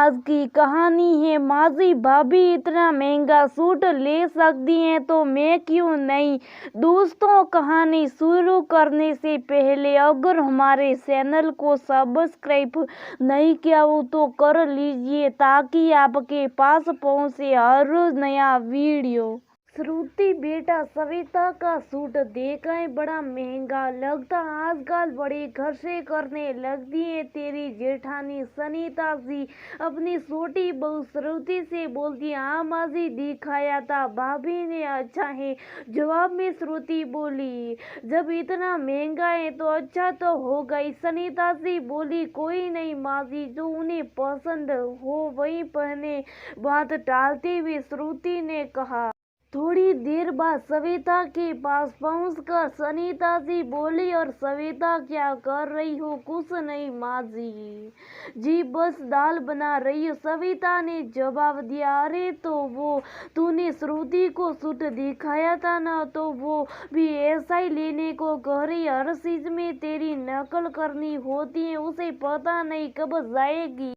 आज की कहानी है माजी भाभी इतना महंगा सूट ले सकती हैं तो मैं क्यों नहीं। दोस्तों, कहानी शुरू करने से पहले अगर हमारे चैनल को सब्सक्राइब नहीं किया हो तो कर लीजिए ताकि आपके पास पहुंचे हर रोज नया वीडियो। श्रुति बेटा, सविता का सूट देखा है, बड़ा महंगा लगता। आजकल बड़े खर्चे करने लगती है तेरी जेठानी सनीता जी। अपनी छोटी बहू श्रुति से बोलती, हाँ माँ जी दिखाया था भाभी ने, अच्छा है। जवाब में श्रुति बोली, जब इतना महंगा है तो अच्छा तो होगा ही। सनीता जी बोली, कोई नहीं माँ जी, जो उन्हें पसंद हो वही पहने। बात टालते हुए श्रुति ने कहा। थोड़ी देर बाद सविता के पास पहुंचकर सनीता जी बोली, और सविता क्या कर रही हो? कुछ नहीं माँ जी बस दाल बना रही हो। सविता ने जवाब दिया, अरे तो वो तूने श्रुति को सूट दिखाया था ना, तो वो भी ऐसा ही लेने को कह रही। हर चीज में तेरी नकल करनी होती है, उसे पता नहीं कब जाएगी।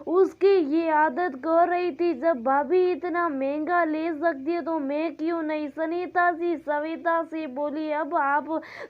उसकी ये आदत कर रही थी, जब भाभी इतना महंगा ले सकती है तो मैं क्यों नहीं। सनीता जी सविता से बोली, अब आप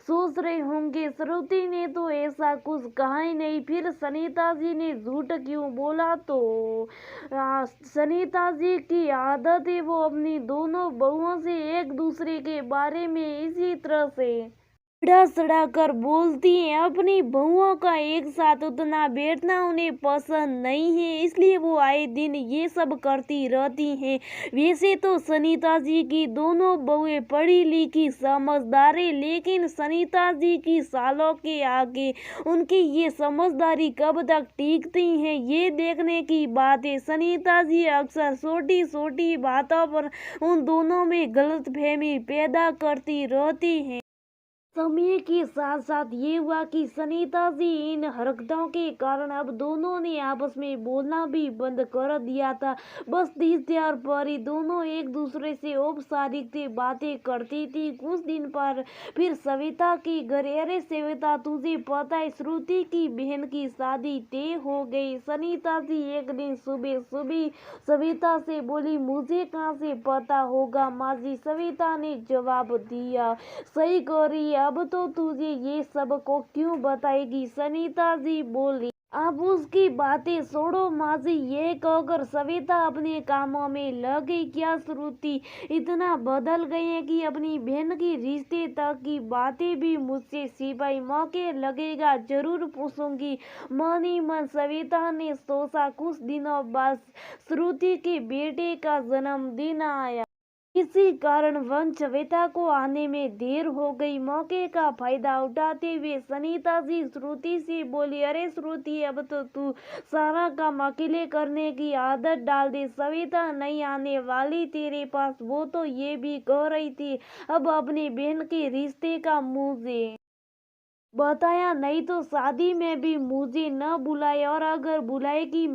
सोच रहे होंगे श्रुति ने तो ऐसा कुछ कहा ही नहीं, फिर सनीता जी ने झूठ क्यों बोला? तो सनीता जी की आदत है, वो अपनी दोनों बहुओं से एक दूसरे के बारे में इसी तरह से बढ़ा चढ़ा कर बोलती हैं। अपनी बहुओं का एक साथ उतना बैठना उन्हें पसंद नहीं है, इसलिए वो आए दिन ये सब करती रहती हैं। वैसे तो सनीता जी की दोनों बहुएं पढ़ी लिखी समझदार है, लेकिन सनीता जी की सालों के आगे उनकी ये समझदारी कब तक टिकती है, ये देखने की बात है। सनीता जी अक्सर छोटी छोटी बातों पर उन दोनों में गलतफहमी पैदा करती रहती हैं। समय के साथ साथ ये हुआ कि सनीता जी इन हरकतों के कारण अब दोनों ने आपस में बोलना भी बंद कर दिया था। बस तीज त्योहार पर ही दोनों एक दूसरे से औपचारिक से बातें करती थी। कुछ दिन पर फिर सविता के घर, अरे सविता तुझे पता है श्रुति की बहन की शादी तय हो गई। सनीता जी एक दिन सुबह सुबह सविता से बोली, मुझे कहाँ से पता होगा माँ जी। सविता ने जवाब दिया, सही कह रही है, अब तो तुझे ये सब को क्यों बताएगी। सनीता जी बोली, अब उसकी बातें छोड़ो माँ जी। ये कहकर सविता अपने कामों में लग गई। क्या श्रुति इतना बदल गई है कि अपनी बहन की रिश्ते तक की बातें भी मुझसे छिपाई? मौके लगेगा जरूर पूछूंगी। मन ही मन सविता ने सोचा। कुछ दिनों बाद श्रुति के बेटे का जन्मदिन आया। इसी कारण वन सविता को आने में देर हो गई। मौके का फायदा उठाते हुए सनीता जी श्रुति से बोली, अरे श्रुति, अब तो तू सारा काम अकेले करने की आदत डाल दे। सविता नहीं आने वाली तेरे पास, वो तो ये भी कह रही थी अब अपनी बहन के रिश्ते का मुझे बताया नहीं तो शादी में भी मुझे न बुलाए, और अगर बुलाएगी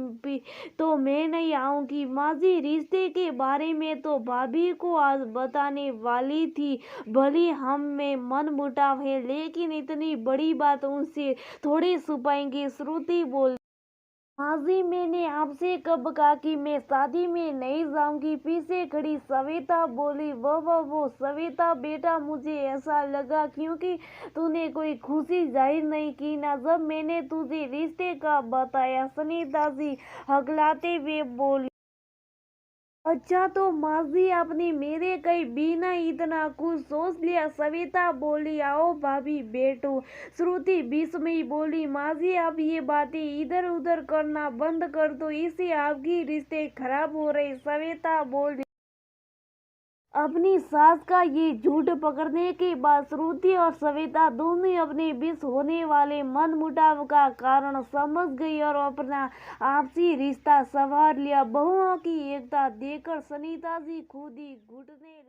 तो मैं नहीं आऊंगी। माँ जी, रिश्ते के बारे में तो भाभी को आज बताने वाली थी। भले हम में मन मुटाव है, लेकिन इतनी बड़ी बात उनसे थोड़ी छुपाएंगे। श्रुति बोली, माँ जी, मैंने आपसे कब कहा कि मैं शादी में नहीं जाऊंगी? पीछे खड़ी सविता बोली, वो सविता बेटा, मुझे ऐसा लगा क्योंकि तूने कोई खुशी जाहिर नहीं की ना जब मैंने तुझे रिश्ते का बताया। सनीता जी हकलाते हुए बोली, अच्छा तो माँ जी, आपने मेरे कहीं बिना इतना कुछ सोच लिया? सविता बोली, आओ भाभी बैठो। श्रुति बीच में ही बोली, माँ जी आप ये बातें इधर उधर करना बंद कर दो, इससे आपकी रिश्ते खराब हो रहे। सविता बोली, अपनी सास का ये झूठ पकड़ने के बाद श्रुति और सविता दोनों अपने बीच होने वाले मनमुटाव का कारण समझ गई और अपना आपसी रिश्ता संवार लिया। बहुओं की एकता देखकर सनीता जी खुद ही घुटने